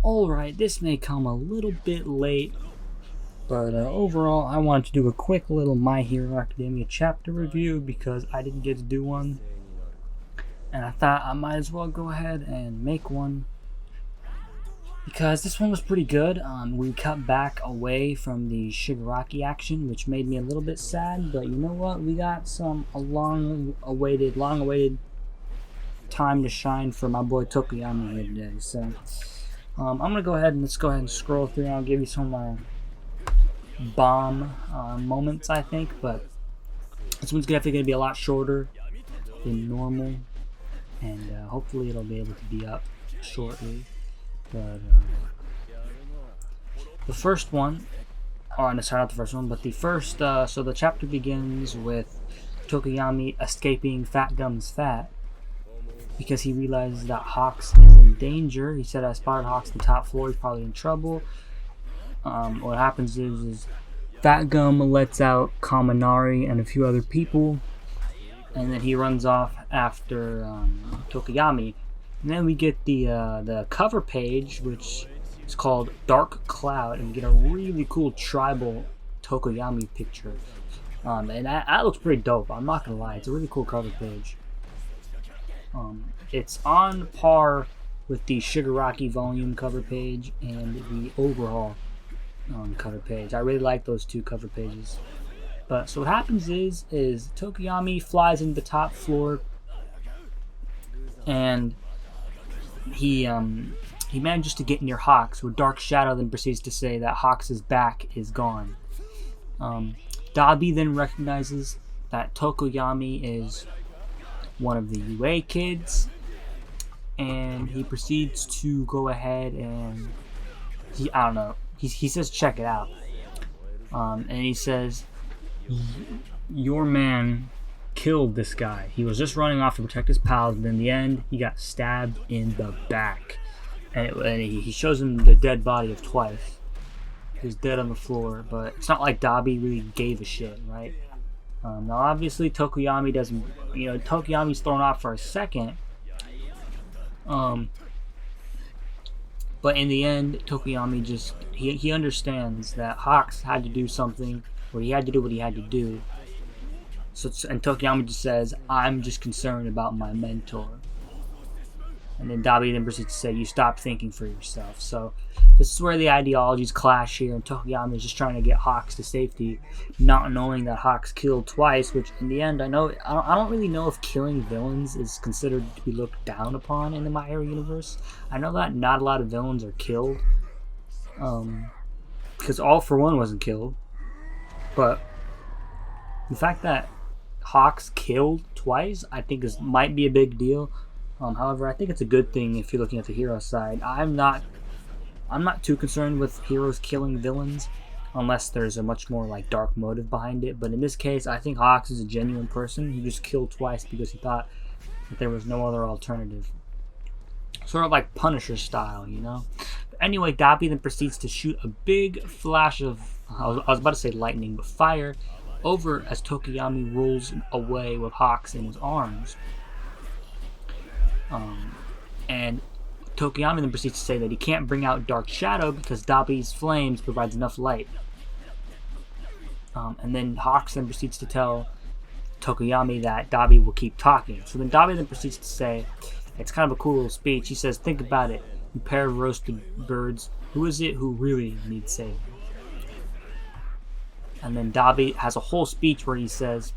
Alright, this may come a little bit late, but overall I wanted to do a quick little My Hero Academia chapter review because I didn't get to do one. And I thought I might as well go ahead and make one, because this one was pretty good. We cut back away from the Shigaraki action, which made me a little bit sad, but you know what? We got a long-awaited time to shine for my boy Tokoyami here today. So I'm gonna go ahead and scroll through, and I'll give you some bomb moments, I think, but this one's definitely gonna be a lot shorter than normal, and hopefully it'll be able to be up shortly. But the first one, sorry, not the first one, but the first, so the chapter begins with Tokoyami escaping Fat Gum's fat because he realizes that Hawks is in danger. He said, "I spotted Hawks on the top floor, he's probably in trouble." What happens is Fat Gum lets out Kaminari and a few other people, and then he runs off after Tokoyami. And then we get the cover page, which is called Dark Cloud, and we get a really cool tribal Tokoyami picture. And that looks pretty dope, I'm not gonna lie. It's a really cool cover page. It's on par with the Shigaraki volume cover page and the overhaul cover page. I really like those two cover pages. But so what happens is Tokoyami flies into the top floor, and he manages to get near Hawks, where Dark Shadow then proceeds to say that Hawks' back is gone. Dabi then recognizes that Tokoyami is one of the UA kids, and he proceeds to go ahead and he says check it out, and he says, "Your man killed this guy. He was just running off to protect his pals, but in the end he got stabbed in the back." And he shows him the dead body of Twice, who's dead on the floor. But it's not like Dabi really gave a shit, right? Now obviously Tokoyami doesn't, Tokoyami's thrown off for a second, but in the end Tokoyami just he understands that Hawks had to do something, or he had to do what he had to do. And Tokoyami just says, "I'm just concerned about my mentor." And then Dabi then proceeds to say, "You stop thinking for yourself." So this is where the ideologies clash here, and Tokoyami is just trying to get Hawks to safety, not knowing that Hawks killed Twice, which in the end, I don't really know if killing villains is considered to be looked down upon in the My Hero universe. I know that not a lot of villains are killed, because All For One wasn't killed, but the fact that Hawks killed Twice, I think might be a big deal. However, I think it's a good thing if you're looking at the hero side. I'm not too concerned with heroes killing villains, unless there's a much more dark motive behind it. But in this case, I think Hawks is a genuine person. He just killed Twice because he thought that there was no other alternative. Sort of like Punisher style, But anyway, Dabi then proceeds to shoot a big flash of, I was about to say lightning, but fire, over as Tokoyami rolls away with Hawks in his arms. And Tokoyami then proceeds to say that he can't bring out Dark Shadow because Dabi's flames provides enough light. And then Hawks then proceeds to tell Tokoyami that Dabi will keep talking. So then Dabi then proceeds to say, it's kind of a cool little speech. He says, "Think about it, you pair of roasted birds. Who is it who really needs saving?" And then Dabi has a whole speech where he says,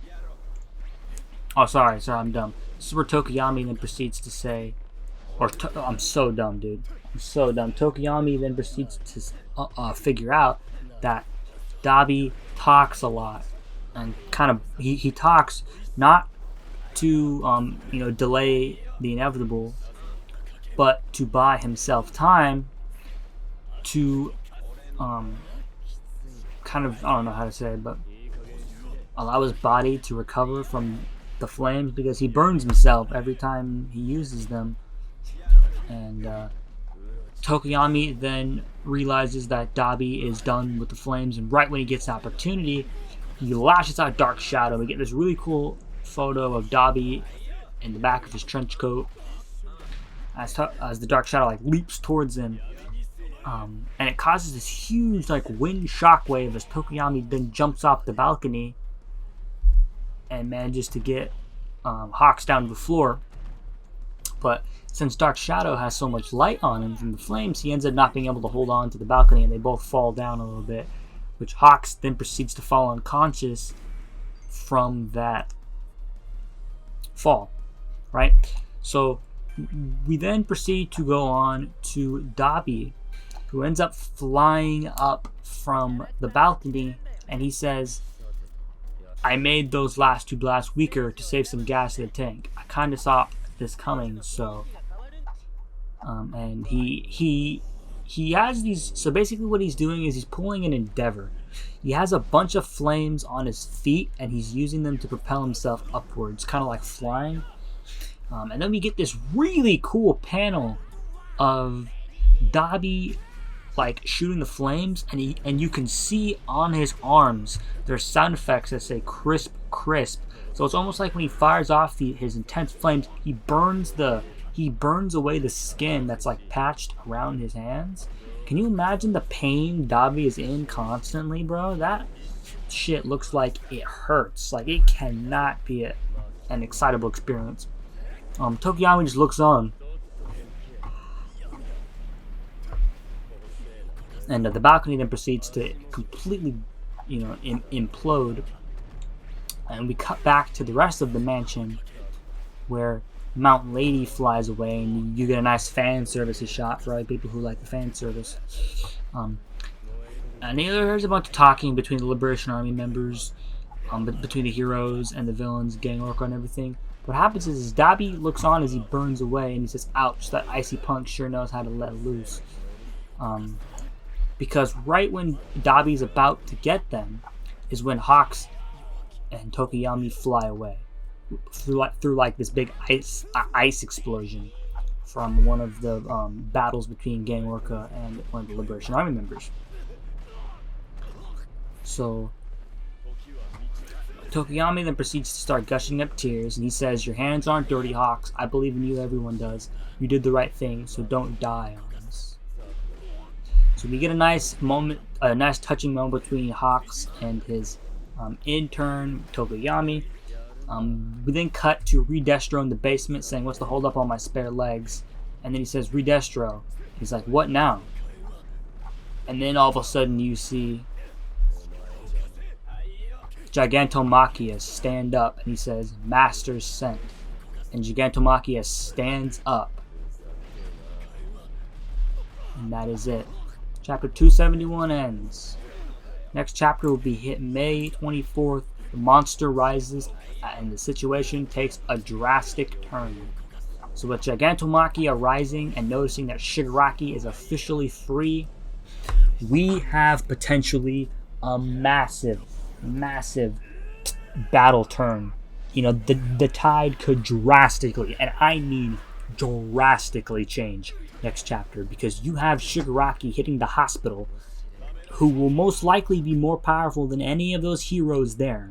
sorry, I'm dumb. This is where Tokoyami then proceeds to say, I'm so dumb, dude. I'm so dumb. Tokoyami then proceeds to figure out that Dabi talks a lot, and kind of he talks not to delay the inevitable, but to buy himself time to kind of, I don't know how to say it, but allow his body to recover from the flames, because he burns himself every time he uses them. And Tokoyami then realizes that Dabi is done with the flames, and right when he gets an opportunity, he lashes out Dark Shadow. We get this really cool photo of Dabi in the back of his trench coat as the Dark Shadow leaps towards him, And it causes this huge like wind shockwave as Tokoyami then jumps off the balcony and manages to get Hawks down to the floor. But since Dark Shadow has so much light on him from the flames, he ends up not being able to hold on to the balcony, and they both fall down a little bit, which Hawks then proceeds to fall unconscious from that fall, right? So we then proceed to go on to Dabi, who ends up flying up from the balcony, and he says, I made those last 2 blasts weaker to save some gas in the tank. I kind of saw this coming, so and he has these. So basically what he's doing is he's pulling an Endeavor. He has a bunch of flames on his feet, and he's using them to propel himself upwards, kind of like flying. And then we get this really cool panel of Dabi like shooting the flames, and you can see on his arms there's sound effects that say crisp, crisp. So it's almost like when he fires off his intense flames, he burns away the skin that's like patched around his hands. Can you imagine the pain Dabi is in constantly, bro? That shit looks like it hurts. Like, it cannot be an excitable experience. Tokoyami just looks on. And the balcony then proceeds to completely, implode. And we cut back to the rest of the mansion, where Mount Lady flies away, and you get a nice fan service shot for all the people who like the fan service. And there's a bunch of talking between the Liberation Army members, between the heroes and the villains, Gang Orca and everything. What happens is Dabi looks on as he burns away, and he says, ouch, that icy punk sure knows how to let loose. Because right when Dabi's about to get them is when Hawks and Tokoyami fly away through like this big ice explosion from one of the battles between Gang Orca and one of the Liberation Army members. So Tokoyami then proceeds to start gushing up tears, and he says, your hands aren't dirty, Hawks. I believe in you, everyone does. You did the right thing, so don't die on us. So we get a nice touching moment between Hawks and his intern, Tokoyami. We then cut to Redestro in the basement saying, what's the hold up on my spare legs? And then he says, Redestro. He's like, what now? And then all of a sudden you see Gigantomachia stand up, and he says, Master's sent. And Gigantomachia stands up. And that is it. Chapter 271 ends. Next chapter will be hit May 24th. The monster rises, and the situation takes a drastic turn. So with Gigantomachia rising and noticing that Shigaraki is officially free, we have potentially a massive battle turn. The tide could drastically, and I mean drastically, change next chapter, because you have Shigaraki hitting the hospital, who will most likely be more powerful than any of those heroes there.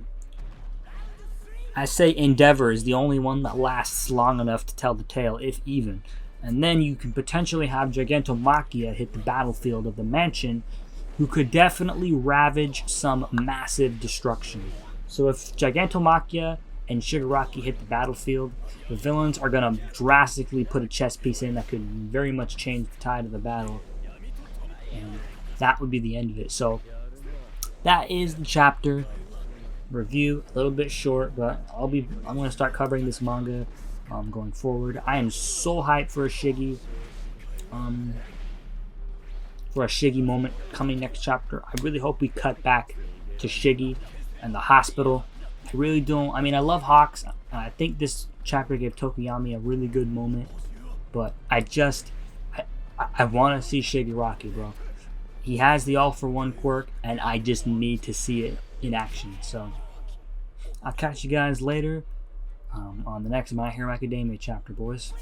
I say Endeavor is the only one that lasts long enough to tell the tale, if even. And then you can potentially have Gigantomachia hit the battlefield of the mansion, who could definitely ravage some massive destruction. So if Gigantomachia and Shigaraki hit the battlefield, the villains are going to drastically put a chess piece in that could very much change the tide of the battle. And that would be the end of it. So that is the chapter review. A little bit short, but I'm going to start covering this manga going forward. I am so hyped for a Shiggy moment coming next chapter. I really hope we cut back to Shiggy and the hospital. I really don't. I mean, I love Hawks, and I think this chapter gave Tokoyami a really good moment, but I want to see Shigaraki, bro. He has the all-for-one quirk, and I just need to see it in action. So I'll catch you guys later on the next My Hero Academia chapter, boys.